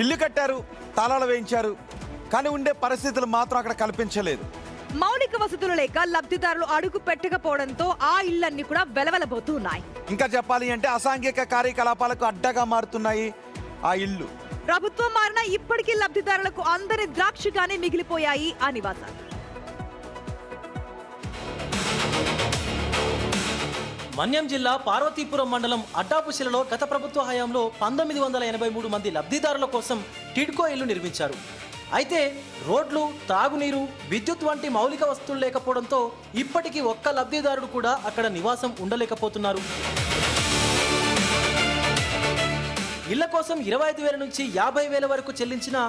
ఇల్లు కట్టారు, తాళాలు వేయించారు, కానీ ఉండే పరిస్థితులు మాత్రం అక్కడ కల్పించలేదు. మౌలిక వసతులు లేక లబ్ధిదారులు అడుగు పెట్టకపోవడంతో ఆ ఇళ్లన్నీ కూడా వెలవెలబోతున్నాయి. ఇంకా చెప్పాలి అంటే అసాంఘిక కార్యకలాపాలకు అడ్డగా మారుతున్నాయి ఆ ఇల్లు. ప్రభుత్వం మారినా ఇప్పటికీ లబ్ధిదారులకు అందరి ద్రాక్షగానే మిగిలిపోయాయి ఆ నివాసాలు. మన్యం జిల్లా పార్వతీపురం మండలం అడ్డాపుశిలలో గత ప్రభుత్వ హయాంలో 1983 మంది లబ్ధిదారుల కోసం టిడ్కో ఇల్లు నిర్మించారు. అయితే రోడ్లు, తాగునీరు, విద్యుత్ వంటి మౌలిక వస్తువులు లేకపోవడంతో ఇప్పటికీ ఒక్క లబ్ధిదారుడు కూడా అక్కడ నివాసం ఉండలేకపోతున్నారు. ఇళ్ల కోసం 25,000 నుంచి 50,000 వరకు చెల్లించినా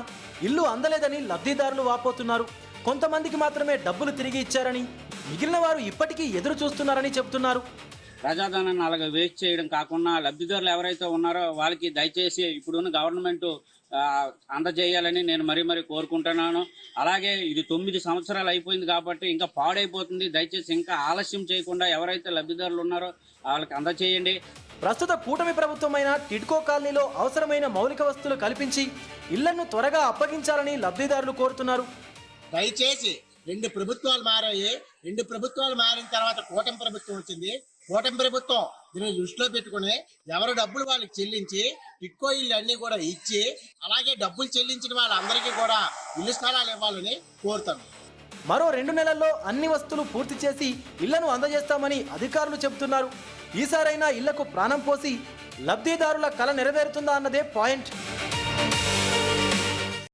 ఇల్లు అందలేదని లబ్ధిదారులు వాపోతున్నారు. కొంతమందికి మాత్రమే డబ్బులు తిరిగి ఇచ్చారని, మిగిలిన వారు ఇప్పటికీ ఎదురు చూస్తున్నారని చెబుతున్నారు. ప్రజాధనాన్ని అలాగే వేస్ట్ చేయడం కాకుండా లబ్ధిదారులు ఎవరైతే ఉన్నారో వాళ్ళకి దయచేసి ఇప్పుడున్న గవర్నమెంట్ అందజేయాలని నేను మరీ కోరుకుంటున్నాను. అలాగే ఇది 9 సంవత్సరాలు అయిపోయింది కాబట్టి ఇంకా పాడైపోతుంది. దయచేసి ఇంకా ఆలస్యం చేయకుండా ఎవరైతే లబ్ధిదారులు ఉన్నారో వాళ్ళకి అందజేయండి. ప్రస్తుత కూటమి ప్రభుత్వమైన టిడ్కో కాలనీలో అవసరమైన మౌలిక వస్తువులు కల్పించి ఇళ్లను త్వరగా అప్పగించాలని లబ్ధిదారులు కోరుతున్నారు. దయచేసి 2 ప్రభుత్వాలు మారాయి. 2 ప్రభుత్వాలు మారిన తర్వాత కూటమి ప్రభుత్వం వచ్చింది. కూటమి ప్రభుత్వం దీన్ని దృష్టిలో పెట్టుకుని ఎవరు డబ్బులు వాళ్ళకి చెల్లించి టిడ్కో ఇల్లు అన్ని కూడా ఇచ్చి, అలాగే డబ్బులు చెల్లించిన వాళ్ళందరికీ కూడా ఇల్లు స్థలాలు ఇవ్వాలని కోరుతాను. మరో 2 నెలల్లో అన్ని వస్తువులు పూర్తి చేసి ఇళ్లను అందజేస్తామని అధికారులు చెబుతున్నారు. ఈసారైనా ఇళ్లకు ప్రాణం పోసి లబ్ధిదారుల కల నెరవేరుతుందా అన్నదే పాయింట్.